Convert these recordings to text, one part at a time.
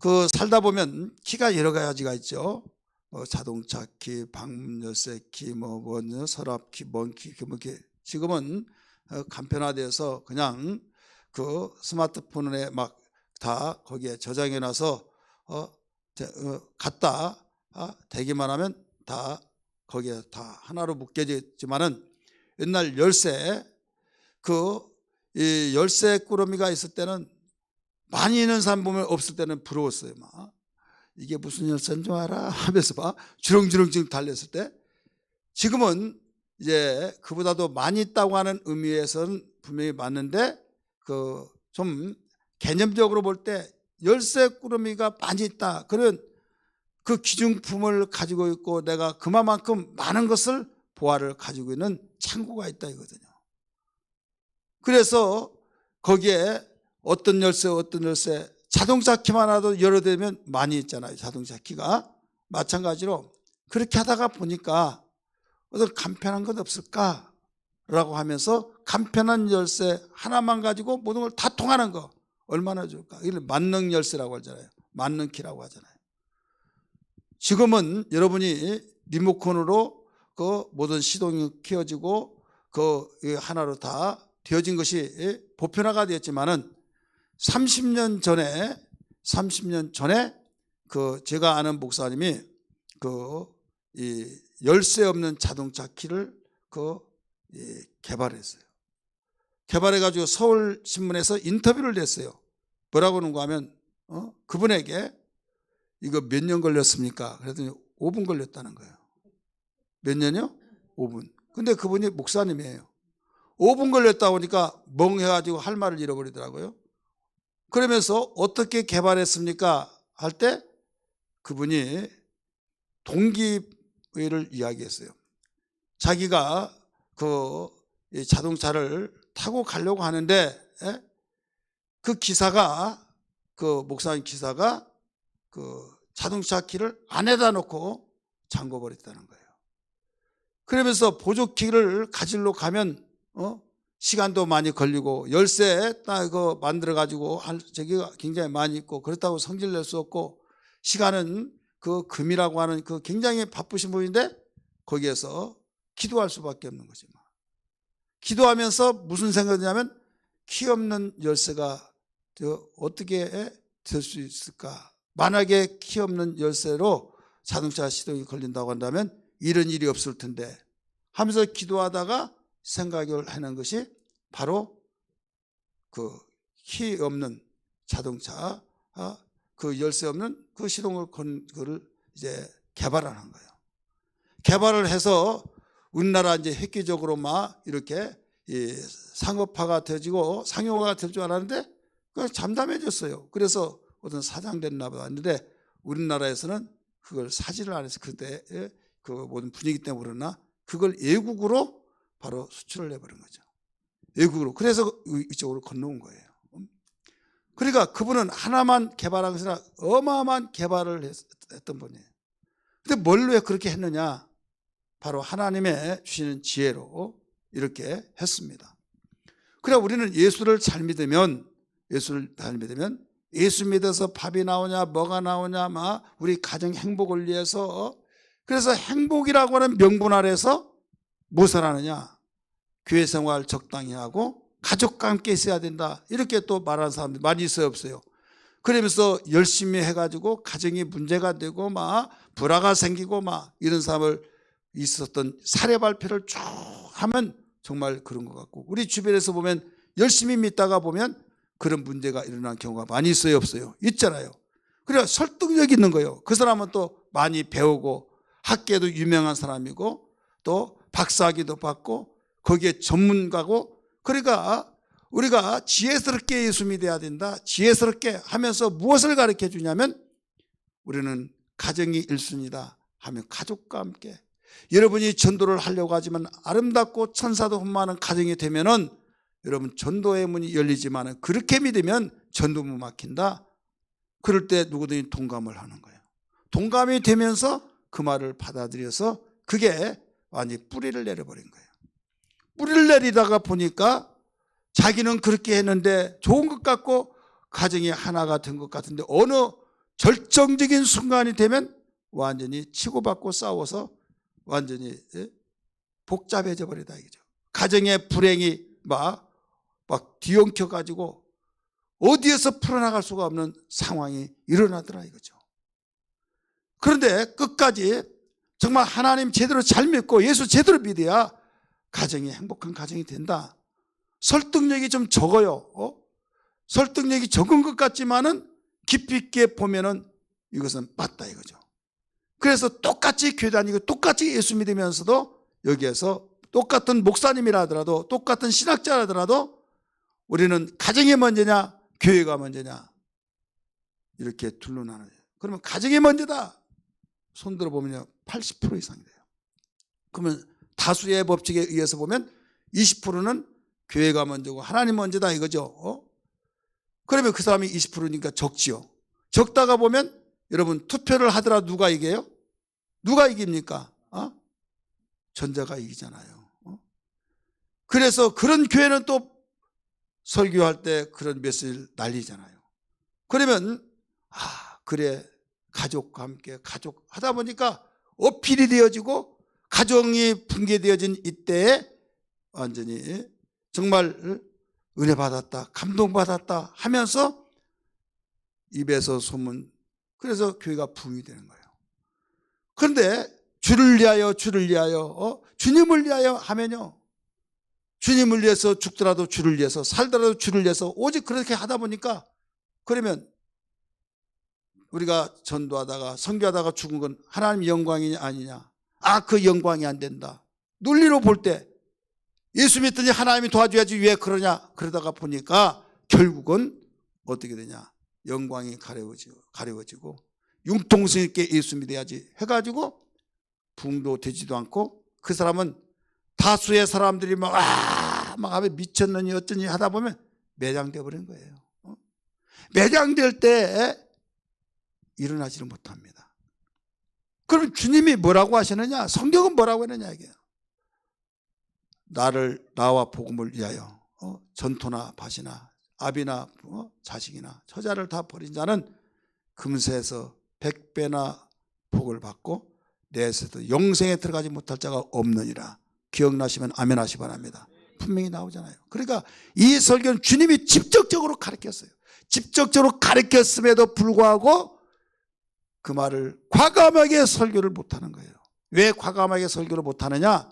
그 살다 보면 키가 여러 가지가 있죠. 자동차 키, 방문 열쇠 키, 서랍 키, 먼 키, 지금은 간편화돼서 그냥 그 스마트폰에 막 다 거기에 저장해 놔서 갖다 대기만 하면 다 거기에 다 하나로 묶여져 있지만은 옛날 열쇠, 이 열쇠 꾸러미가 있을 때는 많이 있는 사람 보면 없을 때는 부러웠어요. 막 이게 무슨 열쇠인 줄 알아? 하면서 막 주렁주렁 달렸을 때, 지금은 이제 그보다도 많이 있다고 하는 의미에서는 분명히 맞는데 좀 개념적으로 볼 때 열쇠 꾸러미가 많이 있다, 그런 그 기중품을 가지고 있고 내가 그만큼 많은 것을 보화를 가지고 있는 창고가 있다 이거거든요. 그래서 거기에 어떤 열쇠 자동차 키만 하나도 여러 대면 많이 있잖아요. 자동차 키가. 마찬가지로 그렇게 하다가 보니까 어떤 간편한 것 없을까라고 하면서 간편한 열쇠 하나만 가지고 모든 걸 다 통하는 거 얼마나 좋을까. 이걸 만능 열쇠라고 하잖아요. 만능 키라고 하잖아요. 지금은 여러분이 리모컨으로 그 모든 시동이 켜지고 그 하나로 다 되어진 것이 보편화가 되었지만은 30년 전에 그 제가 아는 목사님이 이 열쇠 없는 자동차 키를 개발했어요. 개발해가지고 서울신문에서 인터뷰를 냈어요. 뭐라고 하는가 하면 그분에게 이거 몇 년 걸렸습니까? 그랬더니 5분 걸렸다는 거예요. 몇 년이요? 5분. 근데 그분이 목사님이에요. 5분 걸렸다 보니까 멍해가지고 할 말을 잃어버리더라고요. 그러면서 어떻게 개발했습니까? 할 때 그분이 동기를 이야기했어요. 자기가 이 자동차를 타고 가려고 하는데 그 기사가, 목사님 기사가 자동차 키를 안에다 놓고 잠궈버렸다는 거예요. 그러면서 보조키를 가지러 가면 시간도 많이 걸리고 열쇠 딱 이거 만들어 가지고 저기가 굉장히 많이 있고 그렇다고 성질 낼 수 없고, 시간은 금이라고 하는 굉장히 바쁘신 분인데 거기에서 기도할 수밖에 없는 거지. 기도하면서 무슨 생각이냐면 키 없는 열쇠가 어떻게 될 수 있을까? 만약에 키 없는 열쇠로 자동차 시동이 걸린다고 한다면 이런 일이 없을 텐데 하면서 기도하다가 생각을 하는 것이 바로 키 없는 자동차, 열쇠 없는 시동을 건 거를 이제 개발하는 거예요. 개발을 해서 우리나라 이제 획기적으로 막 이렇게 상업화가 되어지고 상용화가 될 줄 알았는데 그냥 잠잠해졌어요. 그래서 어떤 사장 됐나 봤는데 우리나라에서는 그걸 사지를 안 해서 그때 모든 분위기 때문에 그러나 그걸 외국으로 바로 수출을 해버린 거죠. 외국으로. 그래서 이쪽으로 건너온 거예요. 그러니까 그분은 하나만 개발한 것이 아니라 어마어마한 개발을 했던 분이에요. 근데 뭘 왜 그렇게 했느냐? 바로 하나님의 주시는 지혜로 이렇게 했습니다. 그래 우리는 예수를 잘 믿으면 예수 믿어서 밥이 나오냐 뭐가 나오냐 우리 가정 행복을 위해서, 그래서 행복이라고 하는 명분 아래서 무엇을 하느냐? 교회 생활 적당히 하고 가족과 함께 있어야 된다, 이렇게 또 말하는 사람들이 많이 있어요 없어요? 그러면서 열심히 해가지고 가정이 문제가 되고 불화가 생기고 이런 사람을 있었던 사례 발표를 쭉 하면 정말 그런 것 같고, 우리 주변에서 보면 열심히 믿다가 보면 그런 문제가 일어난 경우가 많이 있어요 없어요? 있잖아요. 그래 설득력 있는 거예요. 그 사람은 또 많이 배우고 학계도 유명한 사람이고 또 박사학위도 받고 거기에 전문가고, 그러니까 우리가 지혜스럽게 예수 믿어야 된다. 지혜스럽게 하면서 무엇을 가르쳐 주냐면 우리는 가정이 1순위다 하면 가족과 함께, 여러분이 전도를 하려고 하지만 아름답고 천사도 훈마하는 가정이 되면은 여러분 전도의 문이 열리지만 그렇게 믿으면 전도문 막힌다. 그럴 때 누구든지 동감을 하는 거예요. 동감이 되면서 그 말을 받아들여서 그게 완전히 뿌리를 내려버린 거예요. 뿌리를 내리다가 보니까 자기는 그렇게 했는데 좋은 것 같고 가정이 하나가 된 것 같은데 어느 절정적인 순간이 되면 완전히 치고받고 싸워서 완전히 복잡해져 버리다 이거죠. 가정의 불행이 막 뒤엉켜 가지고 어디에서 풀어나갈 수가 없는 상황이 일어나더라 이거죠. 그런데 끝까지 정말 하나님 제대로 잘 믿고 예수 제대로 믿어야 가정이 행복한 가정이 된다. 설득력이 좀 적어요. 설득력이 적은 것 같지만은 깊이 있게 보면은 이것은 맞다 이거죠. 그래서 똑같이 교회 다니고 똑같이 예수 믿으면서도 여기에서 똑같은 목사님이라 하더라도 똑같은 신학자라 하더라도 우리는 가정이 먼저냐 교회가 먼저냐 이렇게 둘로 나눠요. 그러면 가정이 먼저다. 손 들어보면요 80% 이상이 돼요. 그러면 다수의 법칙에 의해서 보면 20%는 교회가 먼저고 하나님 먼저다 이거죠. 그러면 그 사람이 20%니까 적지요. 적다가 보면 여러분 투표를 하더라도 누가 이겨요? 누가 이깁니까? 전자가 이기잖아요. 그래서 그런 교회는 또 설교할 때 그런 메시지를 날리잖아요. 그러면 그래 가족과 함께 가족 하다 보니까 어필이 되어지고 가정이 붕괴되어진 이때에 완전히 정말 은혜 받았다 감동받았다 하면서 입에서 소문, 그래서 교회가 부흥이 되는 거예요. 그런데 주를 위하여 주님을 위하여 하면요 주님을 위해서 죽더라도 주를 위해서 살더라도 주를 위해서 오직 그렇게 하다 보니까 그러면 우리가 전도하다가 선교하다가 죽은 건 하나님 영광이냐 아니냐, 그 영광이 안 된다. 논리로 볼 때 예수 믿더니 하나님이 도와줘야지 왜 그러냐, 그러다가 보니까 결국은 어떻게 되냐, 영광이 가려워지고 융통성 있게 예수 믿어야지 해가지고 부흥도 되지도 않고 그 사람은 다수의 사람들이 막 하면 미쳤느니 어쩌니 하다 보면 매장돼 버린 거예요. 매장될 때 일어나지를 못합니다. 그럼 주님이 뭐라고 하시느냐, 성경은 뭐라고 하느냐 이게요. 나와 복음을 위하여 전토나 밭이나 아비나 자식이나 처자를 다 버린 자는 금세에서 100배나 복을 받고 내세도 영생에 들어가지 못할 자가 없느니라. 기억나시면 아멘 하시 바랍니다. 분명히 나오잖아요. 그러니까 이 설교는 주님이 직접적으로 가르쳤어요. 직접적으로 가르쳤음에도 불구하고 그 말을 과감하게 설교를 못하는 거예요. 왜 과감하게 설교를 못하느냐,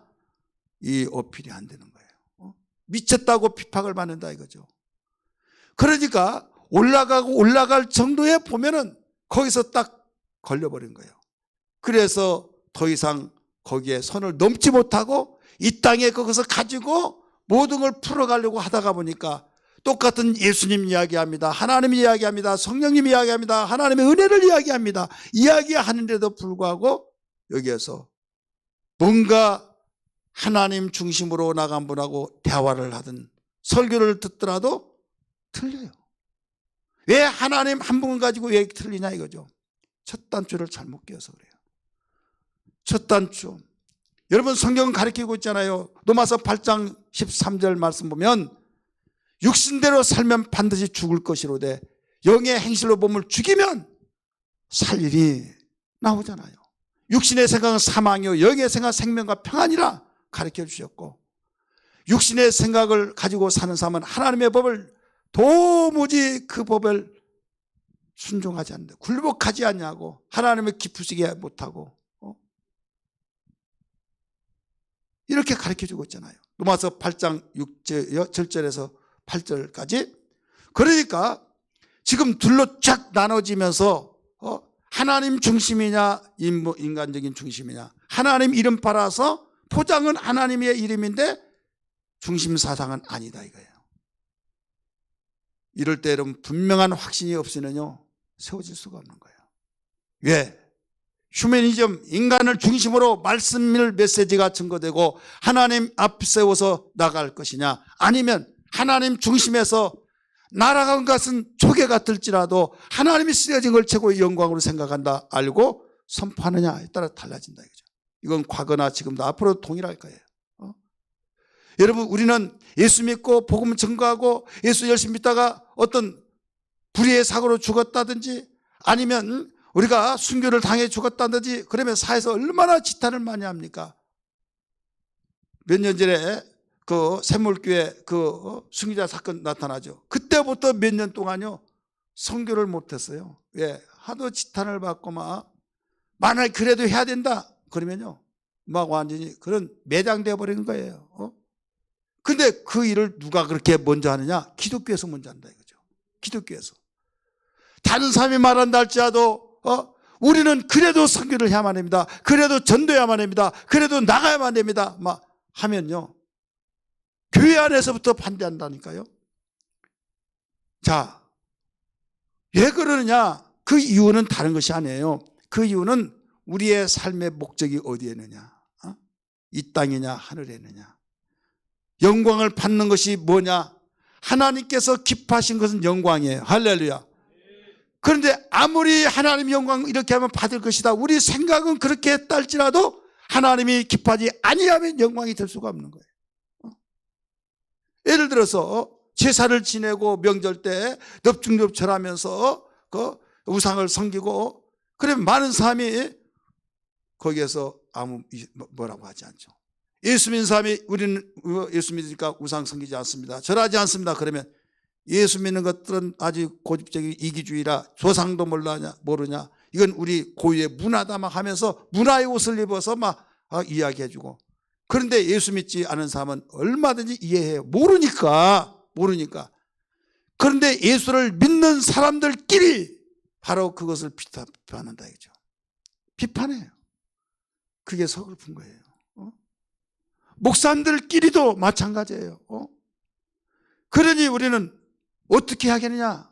이 어필이 안 되는 거예요. 미쳤다고 핍박을 받는다 이거죠. 그러니까 올라갈 정도에 보면은 거기서 딱 걸려버린 거예요. 그래서 더 이상 거기에 선을 넘지 못하고 이 땅에 거기서 가지고 모든 걸 풀어가려고 하다가 보니까 똑같은 예수님 이야기합니다, 하나님 이야기합니다, 성령님 이야기합니다, 하나님의 은혜를 이야기합니다. 이야기하는데도 불구하고 여기에서 뭔가 하나님 중심으로 나간 분하고 대화를 하든 설교를 듣더라도 틀려요. 왜 하나님 한 분 가지고 왜 틀리냐 이거죠. 첫 단추를 잘못 끼워서 그래요. 첫 단추, 여러분 성경은 가르치고 있잖아요. 로마서 8장 13절 말씀 보면 육신대로 살면 반드시 죽을 것이로되 영의 행실로 몸을 죽이면 살 일이 나오잖아요. 육신의 생각은 사망이요 영의 생각은 생명과 평안이라 가르쳐 주셨고, 육신의 생각을 가지고 사는 사람은 하나님의 법을 도무지 그 법을 순종하지 않는다, 굴복하지 않냐고, 하나님을 기쁘시게 못하고 이렇게 가르쳐주고 있잖아요. 로마서 8장 7절에서 8절까지. 그러니까 지금 둘로 쫙 나눠지면서 하나님 중심이냐 인간적인 중심이냐, 하나님 이름 팔아서 포장은 하나님의 이름인데 중심 사상은 아니다 이거예요. 이럴 때 여러분 분명한 확신이 없이는요 세워질 수가 없는 거예요. 왜? 휴머니즘, 인간을 중심으로 말씀을 메시지가 증거되고 하나님 앞 세워서 나갈 것이냐, 아니면 하나님 중심에서 날아간 것은 조개 같을지라도 하나님이 쓰여진 걸 최고의 영광으로 생각한다 알고 선포하느냐에 따라 달라진다 이거죠. 이건 과거나 지금도 앞으로도 동일할 거예요. 여러분 우리는 예수 믿고 복음 증거하고 예수 열심히 믿다가 어떤 불의의 사고로 죽었다든지 아니면 우리가 순교를 당해 죽었다든지 그러면 사회에서 얼마나 지탄을 많이 합니까? 몇 년 전에 그 샘물교회 그 순교자 사건 나타나죠. 그때부터 몇 년 동안요 선교를 못했어요. 왜? 하도 지탄을 받고 막 만약 그래도 해야 된다 그러면요 막 완전히 그런 매장되어 버리는 거예요. 근데 그 일을 누가 그렇게 먼저 하느냐? 기독교에서 먼저 한다 이거죠. 기독교에서. 다른 사람이 말한다 할지라도 우리는 그래도 선교를 해야만 됩니다. 그래도 전도해야만 됩니다. 그래도 나가야만 됩니다. 막 하면요 교회 안에서부터 반대한다니까요. 자, 왜 그러느냐? 그 이유는 다른 것이 아니에요. 그 이유는 우리의 삶의 목적이 어디에 있느냐? 이 땅이냐 하늘에 있느냐? 영광을 받는 것이 뭐냐? 하나님께서 기뻐하신 것은 영광이에요. 할렐루야. 그런데 아무리 하나님 영광 이렇게 하면 받을 것이다. 우리 생각은 그렇게 했다 할지라도 하나님이 기뻐하지 아니하면 영광이 될 수가 없는 거예요. 예를 들어서 제사를 지내고 명절 때 넙죽넙죽하면서 그 우상을 섬기고 그러면 많은 사람이 거기에서 아무 뭐라고 하지 않죠. 예수 믿는 사람이 우리는 예수 믿으니까 우상 섬기지 않습니다. 절하지 않습니다. 그러면 예수 믿는 것들은 아주 고집적인 이기주의라 조상도 모르냐. 이건 우리 고유의 문화다 막 하면서 문화의 옷을 입어서 막 이야기해주고 그런데 예수 믿지 않은 사람은 얼마든지 이해해요. 모르니까. 그런데 예수를 믿는 사람들끼리 바로 그것을 비판한다 이거죠. 비판해요. 그게 서글픈 거예요. 목사님들끼리도 마찬가지예요. 그러니 우리는 어떻게 하겠느냐?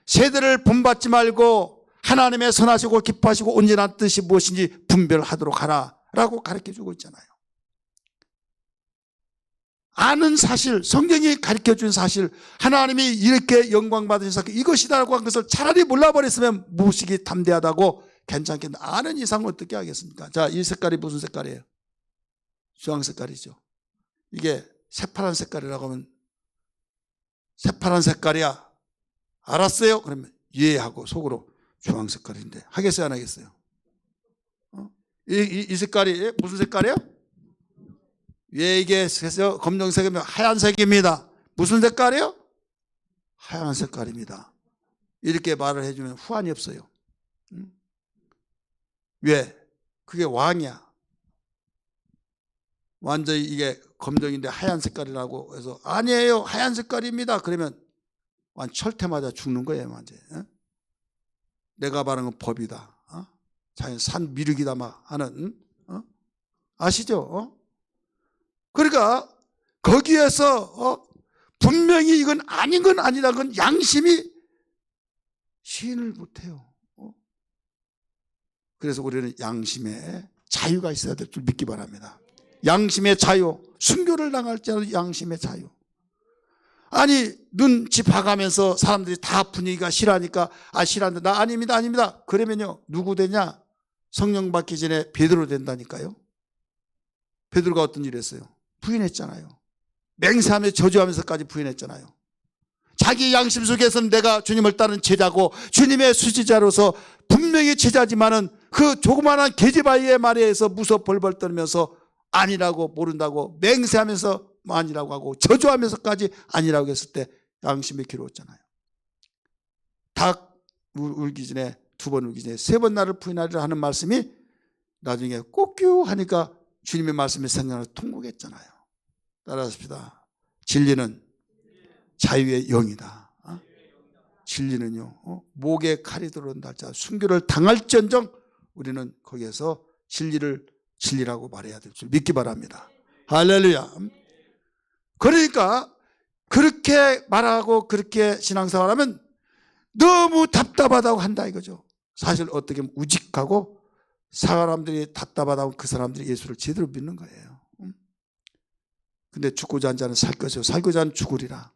세대를 본받지 말고 하나님의 선하시고 기뻐하시고 온전한 뜻이 무엇인지 분별하도록 하라라고 가르쳐주고 있잖아요. 아는 사실, 성경이 가르쳐준 사실, 하나님이 이렇게 영광 받으신 사건 이것이다라고 한 것을 차라리 몰라버렸으면 무식이 담대하다고 괜찮겠는데 아는 이상 어떻게 하겠습니까? 자, 이 색깔이 무슨 색깔이에요? 주황 색깔이죠. 이게 새파란 색깔이라고 하면 새파란 색깔이야. 알았어요? 그러면 예 하고 속으로 주황 색깔인데 하겠어요? 안 하겠어요? 이 색깔이 무슨 색깔이에요? 예, 이게 검정색이면 하얀색입니다. 무슨 색깔이에요? 하얀 색깔입니다. 이렇게 말을 해주면 후환이 없어요. 왜? 그게 왕이야. 완전히 이게 검정인데 하얀 색깔이라고 해서 아니에요 하얀 색깔입니다 그러면 완전 철퇴 맞아 죽는 거예요. 완전히. 내가 말하는 건 법이다. 자연 산 미륵이다 막 하는 아시죠? 그러니까 거기에서 분명히 이건 아닌 건 아니다. 그건 양심이 시인을 못해요. 그래서 우리는 양심에 자유가 있어야 될 줄 믿기 바랍니다. 양심의 자유, 순교를 당할지라도 양심의 자유. 아니 눈치 봐가면서 사람들이 다 분위기가 싫어하니까 싫어한다. 나 아닙니다. 그러면요 누구 되냐? 성령 받기 전에 베드로 된다니까요. 베드로가 어떤 일을 했어요? 부인했잖아요. 맹세하며 저주하면서까지 부인했잖아요. 자기 양심 속에서는 내가 주님을 따른 제자고 주님의 수지자로서 분명히 제자지만은 그 조그마한 계집아이의 말에 의해서 무서 벌벌 떨면서 아니라고 모른다고 맹세하면서 아니라고 하고 저주하면서까지 아니라고 했을 때 양심이 괴로웠잖아요. 닭 울기 전에 두 번 울기 전에 세 번 나를 부인하리라 하는 말씀이 나중에 꼬끼 하니까 주님의 말씀이 생각나서 통곡했잖아요. 따라하십시다. 진리는 자유의 영이다. 진리는요 목에 칼이 들어온다 할지라도 순교를 당할지언정 우리는 거기에서 진리라고 말해야 될 줄 믿기 바랍니다. 할렐루야. 그러니까 그렇게 말하고 그렇게 신앙생활하면 너무 답답하다고 한다 이거죠. 사실 어떻게 보면 우직하고 사람들이 답답하다고 그 사람들이 예수를 제대로 믿는 거예요. 근데 죽고자 한 자는 살 것이요 살고자 하는 죽으리라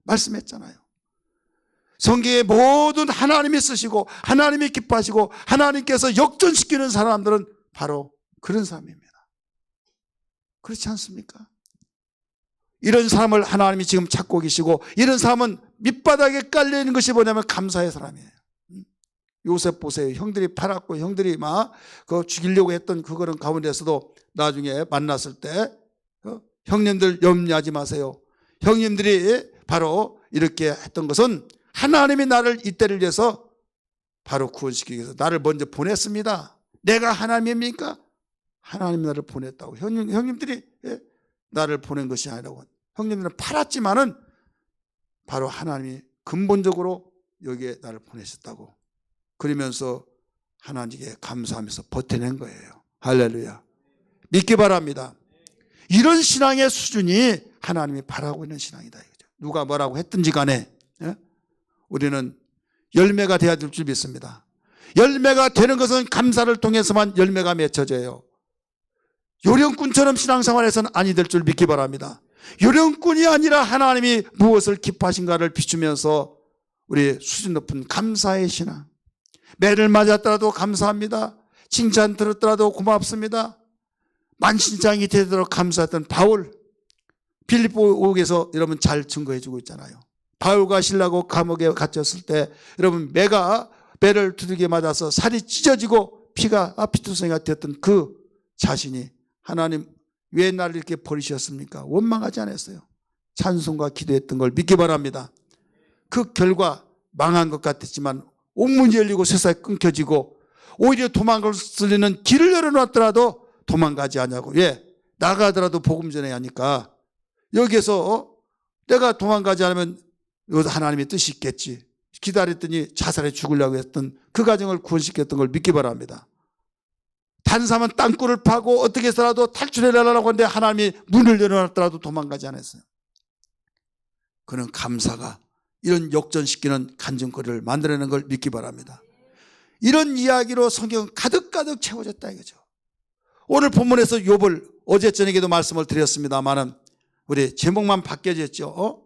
말씀했잖아요. 성경의 모든 하나님이 쓰시고 하나님이 기뻐하시고 하나님께서 역전시키는 사람들은 바로 그런 사람입니다. 그렇지 않습니까? 이런 사람을 하나님이 지금 찾고 계시고 이런 사람은 밑바닥에 깔려있는 것이 뭐냐면 감사의 사람이에요. 요셉 보세요. 형들이 팔았고 형들이 막 그 죽이려고 했던 그거는 가운데서도 나중에 만났을 때 형님들 염려하지 마세요. 형님들이 바로 이렇게 했던 것은 하나님이 나를 이때를 위해서 바로 구원시키기 위해서 나를 먼저 보냈습니다. 내가 하나님입니까? 하나님이 나를 보냈다고. 형님들이 나를 보낸 것이 아니라고. 형님들은 팔았지만은 바로 하나님이 근본적으로 여기에 나를 보내셨다고. 그러면서 하나님께 감사하면서 버텨낸 거예요. 할렐루야. 믿기 바랍니다. 이런 신앙의 수준이 하나님이 바라고 있는 신앙이다. 누가 뭐라고 했든지 간에 우리는 열매가 돼야 될 줄 믿습니다. 열매가 되는 것은 감사를 통해서만 열매가 맺혀져요. 요령꾼처럼 신앙생활에서는 아니 될 줄 믿기 바랍니다. 요령꾼이 아니라 하나님이 무엇을 기뻐하신가를 비추면서 우리 수준 높은 감사의 신앙. 매를 맞았더라도 감사합니다. 칭찬 들었더라도 고맙습니다. 만신장이 되도록 감사했던 바울. 빌립보에서 여러분 잘 증거해 주고 있잖아요. 바울과 실라고 감옥에 갇혔을 때 여러분 매를 두들겨 맞아서 살이 찢어지고 피가 피투성이가 되었던 그 자신이 하나님 왜 나를 이렇게 버리셨습니까? 원망하지 않았어요. 찬송과 기도했던 걸 믿기 바랍니다. 그 결과 망한 것 같았지만 옥문이 열리고 세상이 끊겨지고 오히려 도망갈 수 있는 길을 열어놨더라도 도망가지 않냐고. 왜? 나가더라도 복음 전해야 하니까. 여기에서 내가 도망가지 않으면 하나님의 뜻이 있겠지. 기다렸더니 자살해 죽으려고 했던 그 가정을 구원시켰던 걸 믿기 바랍니다. 다른 사람은 땅굴을 파고 어떻게 해서라도 탈출해내려고 하는데 하나님이 문을 열어놨더라도 도망가지 않았어요. 그는 감사가 이런 역전시키는 간증거리를 만들어내는 걸 믿기 바랍니다. 이런 이야기로 성경은 가득가득 채워졌다 이거죠. 오늘 본문에서 욥을 어제 저녁에도 말씀을 드렸습니다만은 우리 제목만 바뀌어졌죠.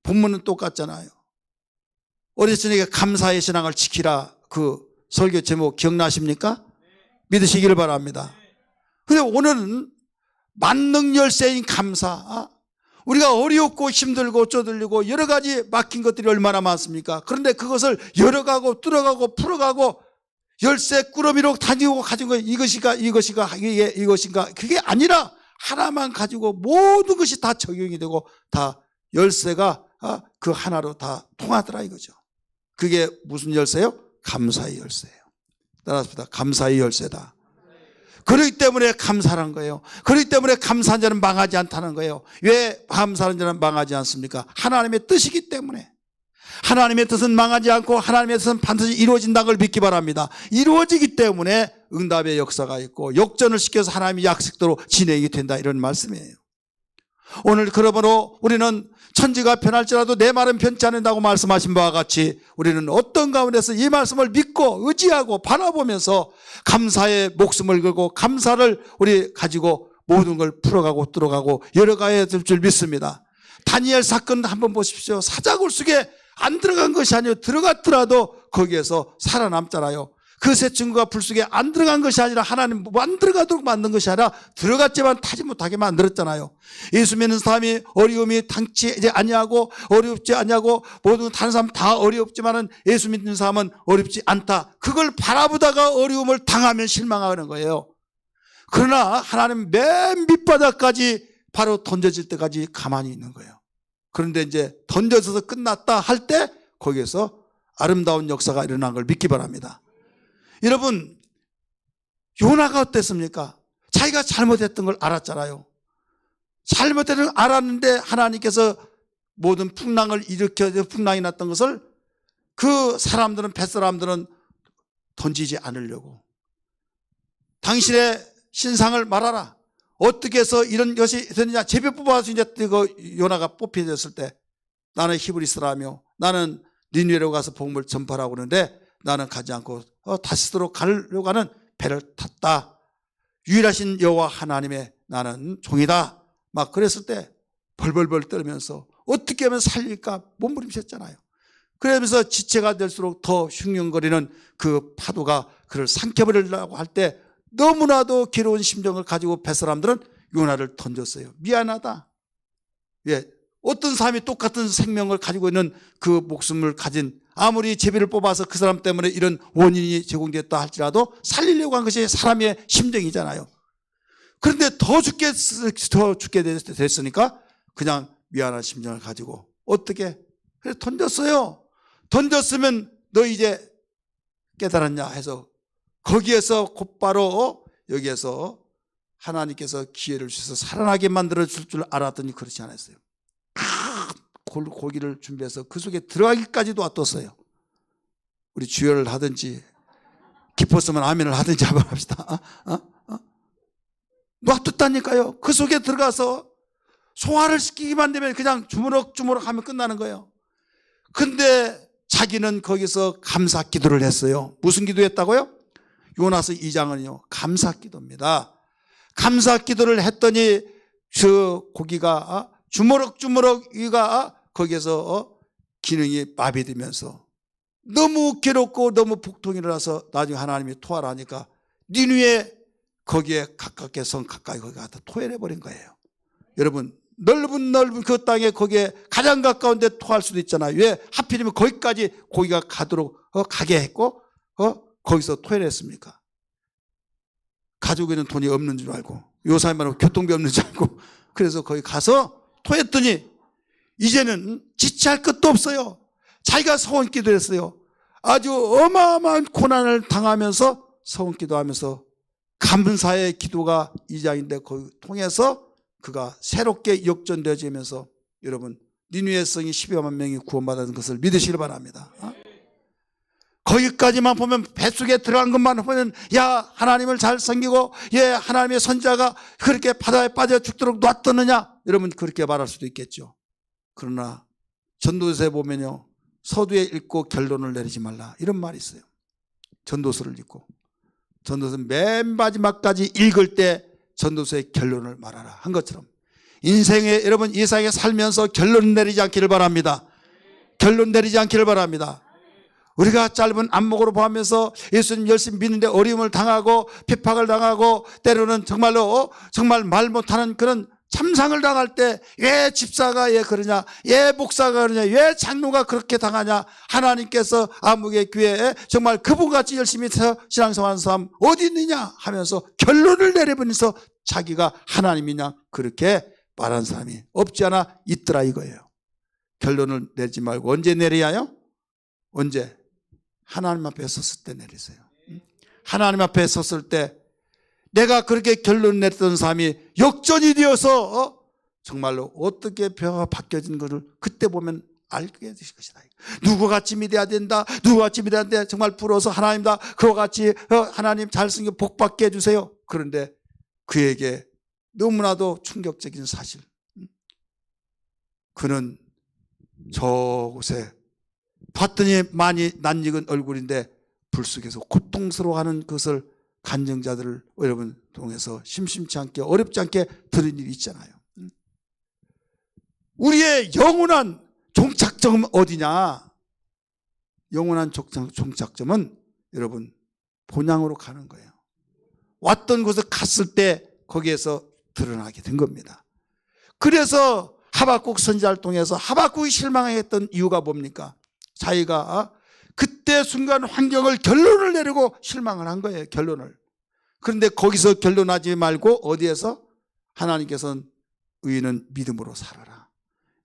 본문은 똑같잖아요. 어제 저녁에 감사의 신앙을 지키라 그 설교 제목 기억나십니까? 믿으시기를 바랍니다. 그런데 오늘은 만능열쇠인 감사. 우리가 어렵고 힘들고 쪼들리고 여러 가지 막힌 것들이 얼마나 많습니까? 그런데 그것을 열어가고 뚫어가고 풀어가고 열쇠 꾸러미로 다니고 가진 거 이것인가 그게 아니라 하나만 가지고 모든 것이 다 적용이 되고 다 열쇠가 그 하나로 다 통하더라 이거죠. 그게 무슨 열쇠요? 감사의 열쇠예요. 따라합시다. 감사의 열쇠다. 그렇기 때문에 감사한 거예요. 그렇기 때문에 감사한 자는 망하지 않다는 거예요. 왜 감사하는 자는 망하지 않습니까? 하나님의 뜻이기 때문에. 하나님의 뜻은 망하지 않고 하나님의 뜻은 반드시 이루어진다는 걸 믿기 바랍니다. 이루어지기 때문에 응답의 역사가 있고 역전을 시켜서 하나님의 약속대로 진행이 된다 이런 말씀이에요. 오늘 그러므로 우리는 천지가 변할지라도 내 말은 변치 않는다고 말씀하신 바와 같이 우리는 어떤 가운데서 이 말씀을 믿고 의지하고 바라보면서 감사의 목숨을 걸고 감사를 우리 가지고 모든 걸 풀어가고 뚫어가고 열어가야 될 줄 믿습니다. 다니엘 사건 한번 보십시오. 사자굴 속에 안 들어간 것이 아니요 들어갔더라도 거기에서 살아남잖아요. 그 세 친구가 불 속에 안 들어간 것이 아니라 하나님 안 들어가도록 만든 것이 아니라 들어갔지만 타지 못하게 만들었잖아요. 예수 믿는 사람이 어려움이 당치 아니하고 어렵지 아니하고 모든 다른 사람 다 어렵지만은 예수 믿는 사람은 어렵지 않다. 그걸 바라보다가 어려움을 당하면 실망하는 거예요. 그러나 하나님 맨 밑바닥까지 바로 던져질 때까지 가만히 있는 거예요. 그런데 이제 던져져서 끝났다 할 때 거기에서 아름다운 역사가 일어난 걸 믿기 바랍니다. 여러분 요나가 어땠습니까? 자기가 잘못했던 걸 알았잖아요. 잘못했던 걸 알았는데 하나님께서 모든 풍랑을 일으켜서 풍랑이 났던 것을 그 사람들은 뱃사람들은 던지지 않으려고 당신의 신상을 말하라. 어떻게 해서 이런 것이 되느냐. 제비 뽑아서 이제 그 요나가 뽑혀졌을 때 나는 히브리스라며 나는 니느웨로 가서 복음을 전파하라고 그러는데 나는 가지 않고 다시스로 가려고 하는 배를 탔다. 유일하신 여호와 하나님의 나는 종이다. 막 그랬을 때 벌벌벌 떨면서 어떻게 하면 살릴까 몸부림쳤잖아요. 그러면서 지체가 될수록 더 흉흉거리는 그 파도가 그를 삼켜버리려고 할 때 너무나도 괴로운 심정을 가지고 뱃사람들은 요나를 던졌어요. 미안하다. 예, 어떤 사람이 똑같은 생명을 가지고 있는 그 목숨을 가진 아무리 제비를 뽑아서 그 사람 때문에 이런 원인이 제공됐다 할지라도 살리려고 한 것이 사람의 심정이잖아요. 그런데 더 죽게 됐으니까 그냥 미안한 심정을 가지고 어떻게 그래 던졌어요. 던졌으면 너 이제 깨달았냐 해서 거기에서 곧바로 여기에서 하나님께서 기회를 주셔서 살아나게 만들어 줄 알았더니 그렇지 않았어요. 고기를 준비해서 그 속에 들어가기까지도 놔뒀어요. 우리 주여를 하든지 기뻤으면 아멘을 하든지 한번 합시다. 놔뒀다니까요. 그 속에 들어가서 소화를 시키기만 되면 그냥 주무럭주무럭 하면 끝나는 거예요. 근데 자기는 거기서 감사 기도를 했어요. 무슨 기도했다고요? 요나서 2장은요 감사 기도입니다. 감사 기도를 했더니 그 고기가 주무럭주무럭 이가 거기에서 기능이 마비되면서 너무 괴롭고 너무 복통이 일어나서 나중에 하나님이 토하라 하니까 니누에 거기에 가깝게 성 가까이 거기 가서 토해내버린 거예요. 여러분 넓은 그 땅에 거기에 가장 가까운 데 토할 수도 있잖아요. 왜 하필이면 거기까지 고기가 가도록 가게 했고 거기서 토해냈습니까? 가족에는 돈이 없는 줄 알고 요사이만 교통비 없는 줄 알고 그래서 거기 가서 토했더니 이제는 지체할 것도 없어요. 자기가 서원 기도했어요. 아주 어마어마한 고난을 당하면서 서원 기도하면서 감사의 기도가 2장인데 거기 통해서 그가 새롭게 역전되어지면서 여러분 니느웨 성이 12만 명이 구원받은 것을 믿으시길 바랍니다. 거기까지만 보면 뱃속에 들어간 것만 보면 야 하나님을 잘 섬기고 예 하나님의 선자가 그렇게 바다에 빠져 죽도록 놨더느냐 여러분 그렇게 말할 수도 있겠죠. 그러나 전도서에 보면요 서두에 읽고 결론을 내리지 말라 이런 말이 있어요. 전도서를 읽고 전도서 맨 마지막까지 읽을 때 전도서의 결론을 말하라 한 것처럼 인생에 여러분 이 세상에 살면서 결론 내리지 않기를 바랍니다. 결론 내리지 않기를 바랍니다. 우리가 짧은 안목으로 보면서 예수님 열심히 믿는데 어려움을 당하고 핍박을 당하고 때로는 정말로 정말 말 못하는 그런 참상을 당할 때 왜 집사가 왜 그러냐 왜 목사가 그러냐 왜 장로가 그렇게 당하냐 하나님께서 암흑의 교회에 정말 그분같이 열심히 신앙생활하는 사람 어디 있느냐 하면서 결론을 내려버리면서 자기가 하나님이냐 그렇게 말하는 사람이 없지 않아 있더라 이거예요. 결론을 내지 말고 언제 내려야 해요? 언제? 하나님 앞에 섰을 때 내리세요. 하나님 앞에 섰을 때 내가 그렇게 결론 냈던 사람이 역전이 되어서 정말로 어떻게 벼가 바뀌어진 것을 그때 보면 알게 되실 것이다. 누구같이 믿어야 된다. 누구같이 믿어야 된다. 정말 부러워서 하나님다. 그와 같이 하나님 잘생겨 복받게 해주세요. 그런데 그에게 너무나도 충격적인 사실 그는 저곳에 봤더니 많이 낯익은 얼굴인데 불 속에서 고통스러워하는 것을 간증자들을 여러분 통해서 심심치 않게 어렵지 않게 들은 일이 있잖아요. 우리의 영원한 종착점은 어디냐? 영원한 종착점은 여러분 본향으로 가는 거예요. 왔던 곳에 갔을 때 거기에서 드러나게 된 겁니다. 그래서 하박국 선지자를 통해서 하박국이 실망했던 이유가 뭡니까? 자기가 그때 순간 환경을 결론을 내리고 실망을 한 거예요. 결론을. 그런데 거기서 결론하지 말고 어디에서? 하나님께서는 의인은 믿음으로 살아라.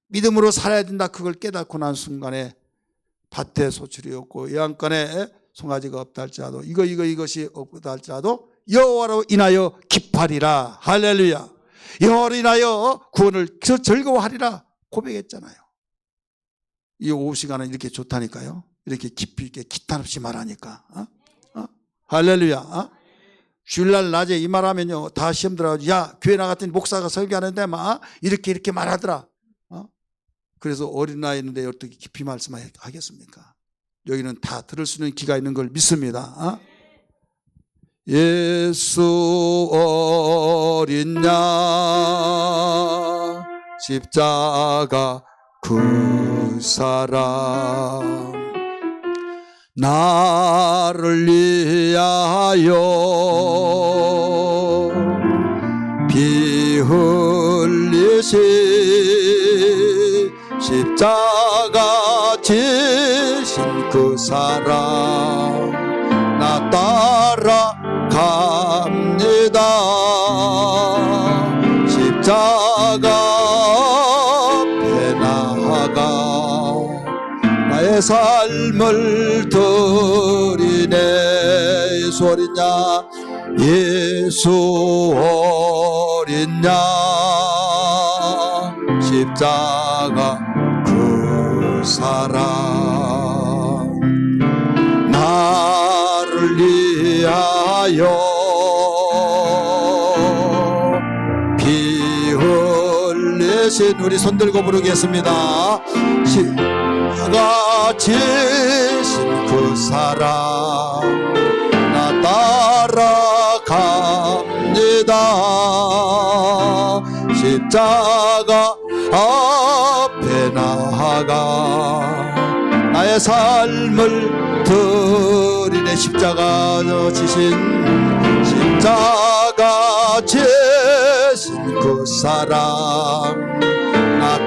믿음으로 살아야 된다. 그걸 깨닫고 난 순간에 밭에 소출이 없고 영안간에 송아지가 없다 할지라도 이것이 없다 할지라도 여호와로 인하여 기뻐하리라. 할렐루야. 여호와로 인하여 구원을 즐거워하리라 고백했잖아요. 이 오후 시간은 이렇게 좋다니까요. 이렇게 깊이 있게 기탄 없이 말하니까. 할렐루야. 주일날 낮에 이 말하면요 다 시험 들어가지고 야 교회 나갔더니 목사가 설교하는데 막 이렇게 말하더라. 그래서 어린아이인데 어떻게 깊이 말씀하겠습니까? 여기는 다 들을 수 있는 귀가 있는 걸 믿습니다. 예수 어린 양 십자가 그 사랑 나를 위하여 피 흘리신 십자가 지신 따라갑니다. 십자가 앞에 나아가 나의 삶을 드리네. 예수 어린 양, 예수 어린 양, 십자가 그 사랑 나를 위하여 피 흘리신, 우리 손들고 부르겠습니다. 십자가 지신 그 사랑 나 따라갑니다. 십자가 앞에 나아가 나의 삶을 드리네. 십자가 지신, 십자가 지신 그 사랑 나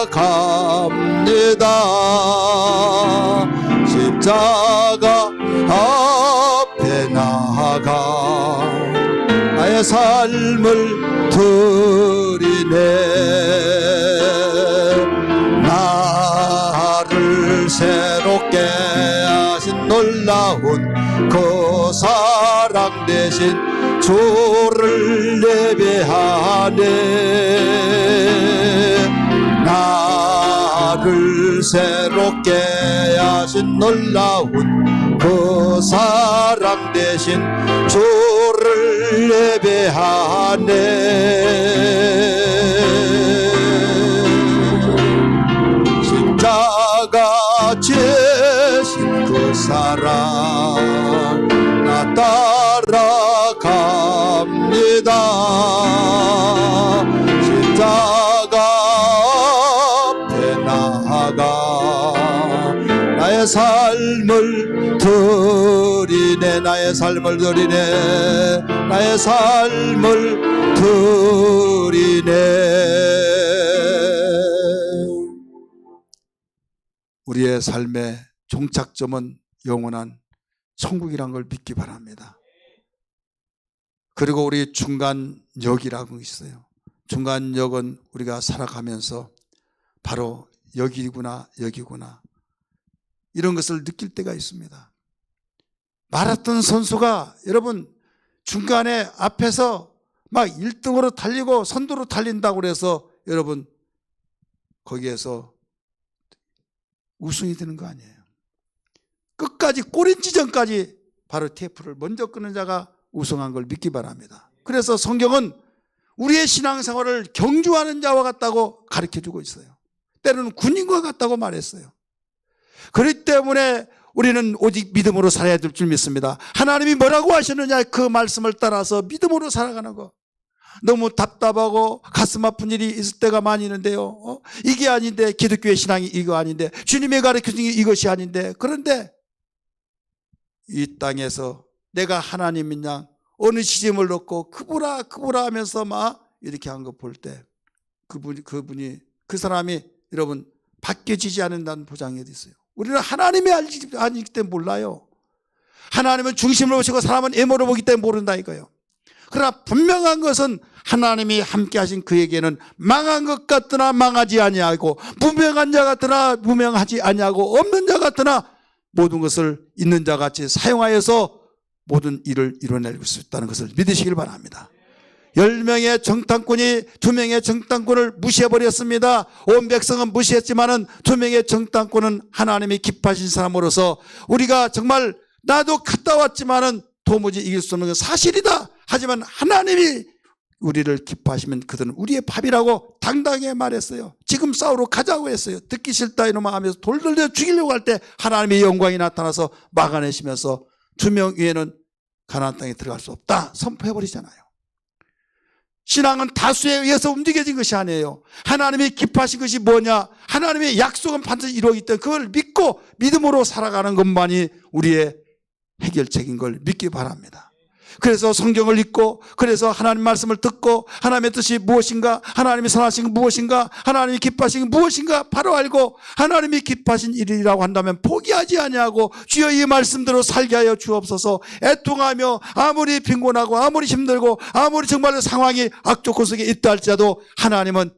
따라갑니다. 십자가 앞에 나아가 나의 삶을 드리네. 나를 새롭게 하신 놀라운 그 사랑 대신 주를 예배하네. 나를 새롭게 하신 놀라운 그 사랑 대신 주를 예배하네. 십자가 지신 그 사랑 나 따라갑니다. 십자가 앞에 나아가 나의 삶을 드리네. 나의 삶을 드리네. 나의 삶을 드리네. 우리의 삶의 종착점은 영원한 천국이란 걸 믿기 바랍니다. 그리고 우리 중간역이라고 있어요. 중간역은 우리가 살아가면서 바로 여기구나, 여기구나, 이런 것을 느낄 때가 있습니다. 마라톤 선수가 여러분 중간에 앞에서 막 1등으로 달리고 선두로 달린다고 해서 여러분 거기에서 우승이 되는 거 아니에요. 끝까지 꼬린 지점까지 바로 테이프를 먼저 끄는 자가 우승한 걸 믿기 바랍니다. 그래서 성경은 우리의 신앙생활을 경주하는 자와 같다고 가르쳐주고 있어요. 때로는 군인과 같다고 말했어요. 그렇기 때문에 우리는 오직 믿음으로 살아야 될 줄 믿습니다. 하나님이 뭐라고 하셨느냐 그 말씀을 따라서 믿음으로 살아가는 거. 너무 답답하고 가슴 아픈 일이 있을 때가 많이 있는데요. 이게 아닌데, 기독교의 신앙이 이거 아닌데, 주님의 가르쳐준 게 이것이 아닌데, 그런데 이 땅에서 내가 하나님인 양 어느 시점을 놓고 그보라 하면서 막 이렇게 한 거 볼 때 그분이 그 사람이 여러분 바뀌어지지 않는다는 보장이 어디 있어요? 우리는 하나님이 아니기 때문에 몰라요. 하나님은 중심을 보시고 사람은 외모를 보기 때문에 모른다 이거예요. 그러나 분명한 것은 하나님이 함께 하신 그에게는 망한 것 같으나 망하지 아니하고 무명한 자 같으나 무명하지 아니하고 없는 자 같으나 모든 것을 있는 자 같이 사용하여서 모든 일을 이뤄낼 수 있다는 것을 믿으시길 바랍니다. 10명의 정탐꾼이 2명의 정탐꾼을 무시해버렸습니다. 온 백성은 무시했지만은 2명의 정탐꾼은 하나님이 기뻐하신 사람으로서 우리가 정말 나도 갔다 왔지만은 도무지 이길 수 없는 건 사실이다. 하지만 하나님이 우리를 기뻐하시면 그들은 우리의 밥이라고 당당하게 말했어요. 지금 싸우러 가자고 했어요. 듣기 싫다 이놈아 하면서 돌 돌려 죽이려고 할 때 하나님의 영광이 나타나서 막아내시면서 2명 위에는 가나안 땅에 들어갈 수 없다 선포해버리잖아요. 신앙은 다수에 의해서 움직여진 것이 아니에요. 하나님이 기뻐하신 것이 뭐냐? 하나님의 약속은 반드시 이루어지기 때문에 그걸 믿고 믿음으로 살아가는 것만이 우리의 해결책인 걸 믿기 바랍니다. 그래서 성경을 읽고, 그래서 하나님 말씀을 듣고, 하나님의 뜻이 무엇인가, 하나님이 선하신 게 무엇인가, 하나님이 기뻐하신 게 무엇인가 바로 알고, 하나님이 기뻐하신 일이라고 한다면 포기하지 아니하고 주여 이 말씀대로 살게 하여 주옵소서. 애통하며 아무리 빈곤하고 아무리 힘들고 아무리 정말로 상황이 악조건 속에 있다 할지라도 하나님은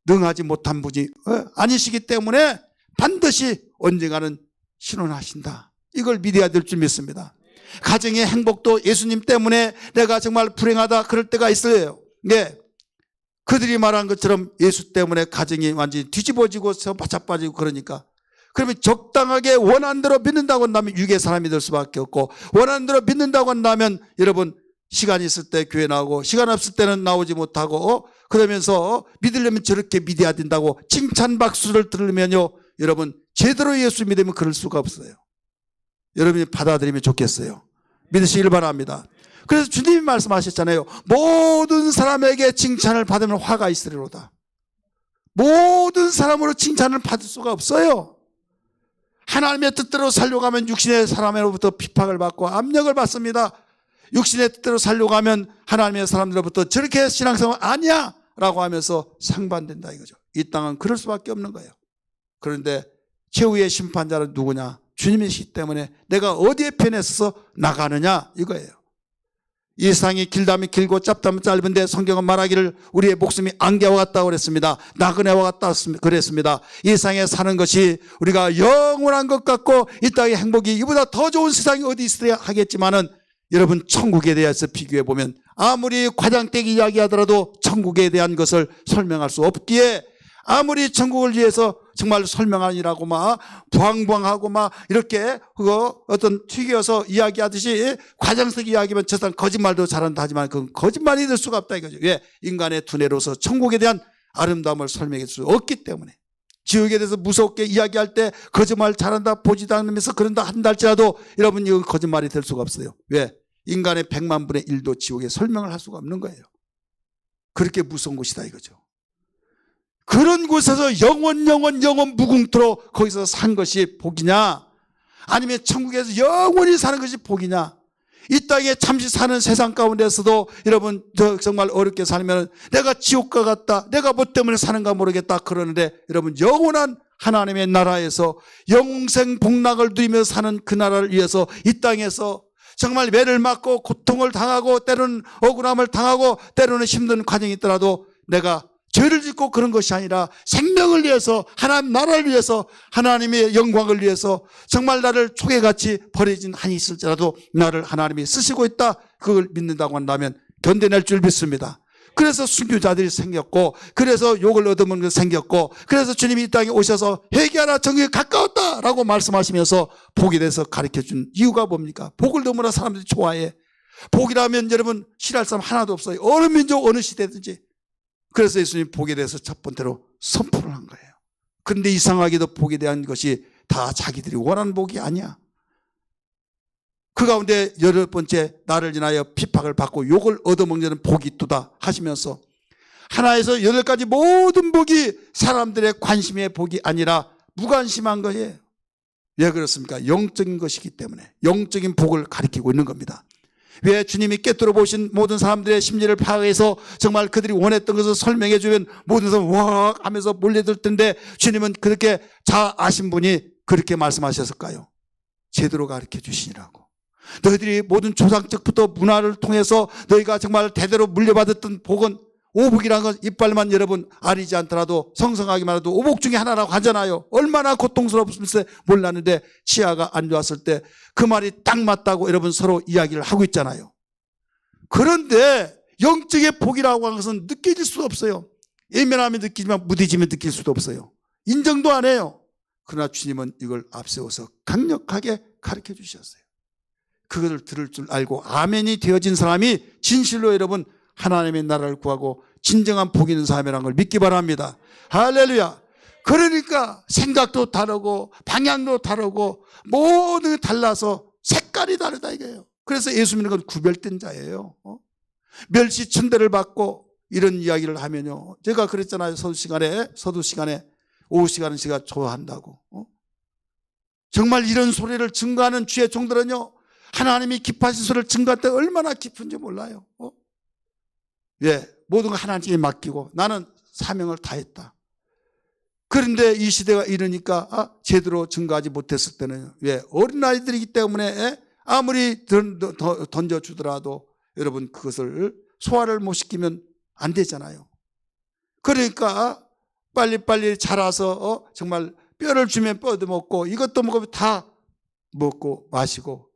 능하지 못한 분이 아니시기 때문에 반드시 언젠가는 신원하신다. 이걸 믿어야 될 줄 믿습니다. 가정의 행복도 예수님 때문에 내가 정말 불행하다 그럴 때가 있어요. 네. 그들이 말한 것처럼 예수 때문에 가정이 완전히 뒤집어지고 바짝빠지고 그러니까, 그러면 적당하게 원하는 대로 믿는다고 한다면 육의 사람이 될 수밖에 없고, 원하는 대로 믿는다고 한다면 여러분 시간이 있을 때 교회 나오고 시간 없을 때는 나오지 못하고 그러면서 믿으려면 저렇게 믿어야 된다고 칭찬 박수를 들으면요, 여러분 제대로 예수 믿으면 그럴 수가 없어요. 여러분이 받아들이면 좋겠어요. 믿으시길 바랍니다. 그래서 주님이 말씀하셨잖아요. 모든 사람에게 칭찬을 받으면 화가 있으리로다. 모든 사람으로 칭찬을 받을 수가 없어요. 하나님의 뜻대로 살려고 하면 육신의 사람으로부터 비판을 받고 압력을 받습니다. 육신의 뜻대로 살려고 하면 하나님의 사람들로부터 저렇게 신앙생활 아니야 라고 하면서 상반된다 이거죠. 이 땅은 그럴 수밖에 없는 거예요. 그런데 최후의 심판자는 누구냐? 주님이시기 때문에 내가 어디에 편에 서서 나가느냐 이거예요. 이 세상이 길다면 길고 짧다면 짧은데 성경은 말하기를 우리의 목숨이 안개와 같다고 그랬습니다. 나그네와 같다 그랬습니다. 이 세상에 사는 것이 우리가 영원한 것 같고 이 땅의 행복이 이보다 더 좋은 세상이 어디 있어야 하겠지만은, 여러분 천국에 대해서 비교해 보면 아무리 과장되게 이야기하더라도 천국에 대한 것을 설명할 수 없기에, 아무리 천국을 위해서 정말 설명하니라고 막 부황부황하고 막 이렇게 그거 어떤 튀겨서 이야기하듯이 과장식 이야기면 저 사람 거짓말도 잘한다 하지만 그건 거짓말이 될 수가 없다 이거죠. 왜? 인간의 두뇌로서 천국에 대한 아름다움을 설명할 수 없기 때문에. 지옥에 대해서 무섭게 이야기할 때 거짓말 잘한다 보지도 않으면서 그런다 한다 할지라도 여러분 이건 거짓말이 될 수가 없어요. 왜? 인간의 100만 분의 1도 지옥에 설명을 할 수가 없는 거예요. 그렇게 무서운 곳이다 이거죠. 그런 곳에서 영원 무궁토록 거기서 산 것이 복이냐, 아니면 천국에서 영원히 사는 것이 복이냐. 이 땅에 잠시 사는 세상 가운데서도 여러분 정말 어렵게 살면 내가 지옥과 같다, 내가 뭐 때문에 사는가 모르겠다 그러는데, 여러분 영원한 하나님의 나라에서 영생 복락을 누리며 사는 그 나라를 위해서 이 땅에서 정말 매를 맞고 고통을 당하고 때로는 억울함을 당하고 때로는 힘든 과정이 있더라도 내가 죄를 짓고 그런 것이 아니라 생명을 위해서, 하나님 나라를 위해서, 하나님의 영광을 위해서 정말 나를 초계같이 버려진 한이 있을지라도 나를 하나님이 쓰시고 있다, 그걸 믿는다고 한다면 견뎌낼 줄 믿습니다. 그래서 순교자들이 생겼고, 그래서 욕을 얻어먹는 것이 생겼고, 그래서 주님이 이 땅에 오셔서 회개하라 정의에 가까웠다라고 말씀하시면서 복에 대해서 가르쳐준 이유가 뭡니까? 복을 너무나 사람들이 좋아해. 복이라면 여러분 싫어할 사람 하나도 없어요. 어느 민족 어느 시대든지. 그래서 예수님이 복에 대해서 첫 번째로 선포를 한 거예요. 그런데 이상하게도 복에 대한 것이 다 자기들이 원하는 복이 아니야. 그 가운데 8번째, 나를 인하여 핍박을 받고 욕을 얻어먹는 복이 있도다 하시면서 하나에서 8가지 모든 복이 사람들의 관심의 복이 아니라 무관심한 거예요. 왜 그렇습니까? 영적인 것이기 때문에 영적인 복을 가리키고 있는 겁니다. 왜? 주님이 꿰뚫어 보신 모든 사람들의 심리를 파악해서 정말 그들이 원했던 것을 설명해 주면 모든 사람 와 하면서 몰려들 텐데, 주님은 그렇게 잘 아신 분이 그렇게 말씀하셨을까요? 제대로 가르쳐 주시니라고. 너희들이 모든 조상적부터 문화를 통해서 너희가 정말 대대로 물려받았던 복은, 오복이라는 건 이빨만 여러분 아리지 않더라도 성성하기만 해도 오복 중에 하나라고 하잖아요. 얼마나 고통스럽으면서 몰랐는데 치아가 안 좋았을 때 그 말이 딱 맞다고 여러분 서로 이야기를 하고 있잖아요. 그런데 영적의 복이라고 하는 것은 느껴질 수가 없어요. 예민하면 느끼지만 무뎌지면 느낄 수도 없어요. 인정도 안 해요. 그러나 주님은 이걸 앞세워서 강력하게 가르쳐 주셨어요. 그것을 들을 줄 알고 아멘이 되어진 사람이 진실로 여러분 하나님의 나라를 구하고 진정한 복 있는 사람이라는 걸 믿기 바랍니다. 할렐루야. 그러니까 생각도 다르고 방향도 다르고 모든 게 달라서 색깔이 다르다 이거예요. 그래서 예수 믿는 건 구별된 자예요. 멸시 천대를 받고 이런 이야기를 하면요, 제가 그랬잖아요. 서두 시간에 오후 시간은 제가 좋아한다고. 정말 이런 소리를 증거하는 주의 종들은요, 하나님이 기뻐하신 소리를 증거할 때 얼마나 깊은지 몰라요. 모든 걸 하나님께 맡기고 나는 사명을 다했다. 그런데 이 시대가 이러니까 제대로 증거하지 못했을 때는 어린아이들이기 때문에 아무리 던져주더라도 여러분 그것을 소화를 못 시키면 안 되잖아요. 그러니까 빨리빨리 자라서 정말 뼈를 주면 뼈도 먹고 이것도 먹으면 다 먹고 마시고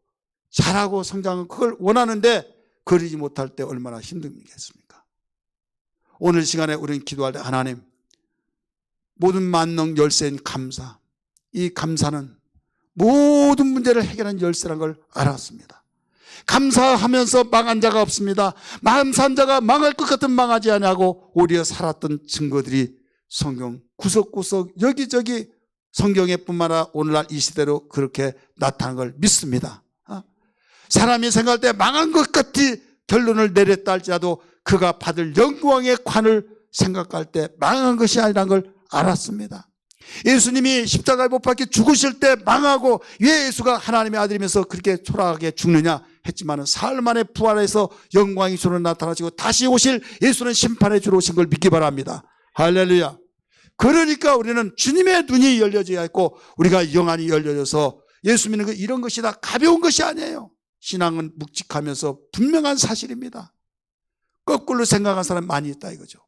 자라고 성장하고 그걸 원하는데 그러지 못할 때 얼마나 힘들겠습니까? 오늘 시간에 우리는 기도할 때 하나님 모든 만능 열쇠인 감사, 이 감사는 모든 문제를 해결하는 열쇠라는 걸 알았습니다. 감사하면서 망한 자가 없습니다. 감사한 자가 망할 것 같은 망하지 않냐고 오히려 살았던 증거들이 성경 구석구석 여기저기 성경에 뿐만 아니라 오늘날 이 시대로 그렇게 나타난 걸 믿습니다. 사람이 생각할 때 망한 것 같이 결론을 내렸다 할지라도 그가 받을 영광의 관을 생각할 때 망한 것이 아니라는 걸 알았습니다. 예수님이 십자가에 못 박혀 죽으실 때 망하고 왜 예수가 하나님의 아들이면서 그렇게 초라하게 죽느냐 했지만 사흘 만에 부활해서 영광의 주로 나타나시고 다시 오실 예수는 심판의 주로 오신 걸 믿기 바랍니다. 할렐루야. 그러니까 우리는 주님의 눈이 열려져야 했고 우리가 영안이 열려져서 예수 믿는 거 이런 것이 다 가벼운 것이 아니에요. 신앙은 묵직하면서 분명한 사실입니다. 거꾸로 생각한 사람 많이 있다 이거죠.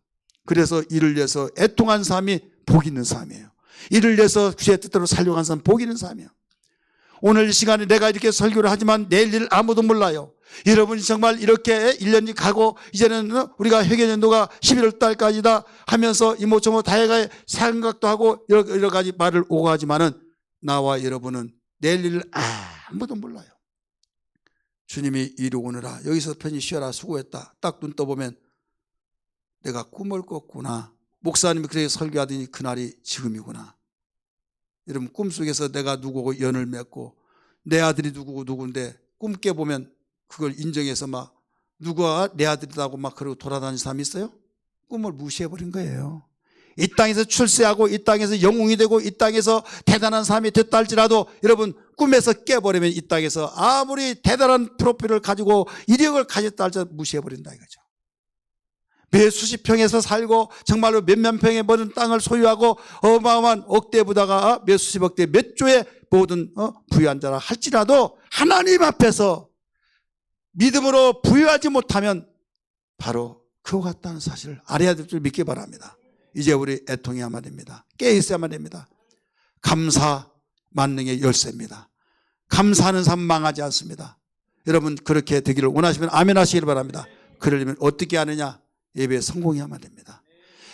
그래서 이를 위해서 애통한 삶이 복 있는 삶이에요. 이를 위해서 주의 뜻대로 살려고 하는 사람 복 있는 삶이에요. 오늘 이 시간에 내가 이렇게 설교를 하지만 내일 일 아무도 몰라요. 여러분이 정말 이렇게 1년이 가고 이제는 우리가 회계년도가 11월 달까지다 하면서 이모저모 다양하게 생각도 하고 여러 가지 말을 오고 하지만은 나와 여러분은 내일 일을 아무도 몰라요. 주님이 이루오느라 여기서 편히 쉬어라 수고했다. 딱 눈 떠보면 내가 꿈을 꿨구나. 목사님이 그렇게 설교하더니 그날이 지금이구나. 여러분 꿈속에서 내가 누구고 연을 맺고 내 아들이 누구고 누군데 꿈 깨보면 그걸 인정해서 막 누가 내 아들이라고 막 그러고 돌아다니는 사람이 있어요? 꿈을 무시해버린 거예요. 이 땅에서 출세하고 이 땅에서 영웅이 되고 이 땅에서 대단한 사람이 됐다 할지라도 여러분 꿈에서 깨버리면 이 땅에서 아무리 대단한 프로필을 가지고 이력을 가졌다 할지라도 무시해버린다 이거죠. 몇 수십 평에서 살고 정말로 몇몇 평의 모든 땅을 소유하고 어마어마한 억대 부다가 몇 수십억 대 몇 조의 모든 부유한 자라 할지라도 하나님 앞에서 믿음으로 부유하지 못하면 바로 그와 같다는 사실을 알아야 될 줄 믿기 바랍니다. 이제 우리 애통해야만 됩니다. 깨어있어야만 됩니다. 감사 만능의 열쇠입니다. 감사하는 삶 망하지 않습니다. 여러분 그렇게 되기를 원하시면 아멘 하시길 바랍니다. 그러려면 어떻게 하느냐? 예배에 성공해야만 됩니다.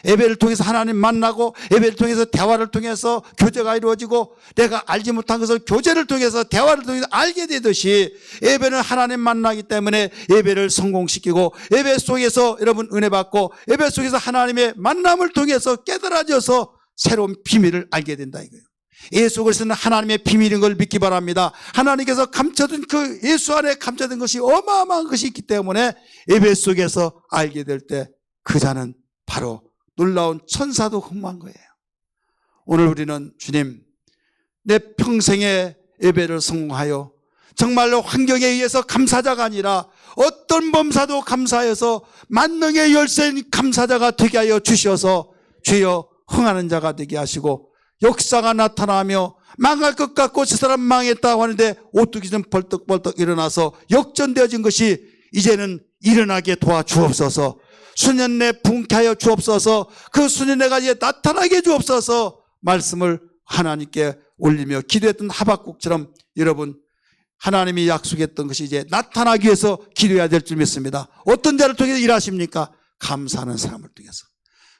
예배를 통해서 하나님 만나고 예배를 통해서 대화를 통해서 교제가 이루어지고 내가 알지 못한 것을 교제를 통해서 대화를 통해서 알게 되듯이 예배는 하나님 만나기 때문에 예배를 성공시키고 예배 속에서 여러분 은혜 받고 예배 속에서 하나님의 만남을 통해서 깨달아져서 새로운 비밀을 알게 된다 이거예요. 예수 그리스도는 하나님의 비밀인 걸 믿기 바랍니다. 하나님께서 감춰둔 그 예수 안에 감춰둔 것이 어마어마한 것이 있기 때문에 예배 속에서 알게 될 때 그 자는 바로 놀라운 천사도 흠모한 거예요. 오늘 우리는 주님 내 평생의 예배를 성공하여 정말로 환경에 의해서 감사자가 아니라 어떤 범사도 감사해서 만능의 열쇠인 감사자가 되게 하여 주셔서 주여 흥하는 자가 되게 하시고 역사가 나타나며 망할 것 같고 저 사람 망했다고 하는데 오뚜기 좀 벌떡벌떡 일어나서 역전되어진 것이 이제는 일어나게 도와주옵소서. 수년내 붕케하여 주옵소서. 그 수년내가 이제 나타나게 해주옵소서. 말씀을 하나님께 올리며 기도했던 하박국처럼 여러분 하나님이 약속했던 것이 이제 나타나기 위해서 기도해야 될 줄 믿습니다. 어떤 자를 통해서 일하십니까? 감사하는 사람을 통해서.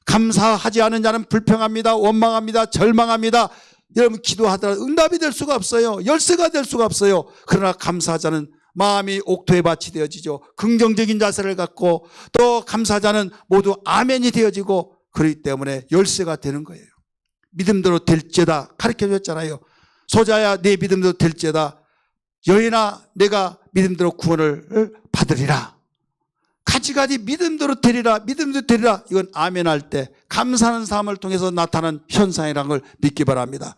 감사하지 않은 자는 불평합니다. 원망합니다. 절망합니다. 여러분 기도하더라 응답이 될 수가 없어요. 열쇠가 될 수가 없어요. 그러나 감사하자는 마음이 옥토의 밭이 되어지죠. 긍정적인 자세를 갖고 또 감사자는 모두 아멘이 되어지고 그렇기 때문에 열쇠가 되는 거예요. 믿음대로 될지다 가르쳐 줬잖아요. 소자야 내 믿음대로 될지다. 여인아 내가 믿음대로 구원을 받으리라. 가지가지 믿음대로 되리라 믿음대로 되리라. 이건 아멘 할 때 감사하는 삶을 통해서 나타난 현상이라는 걸 믿기 바랍니다.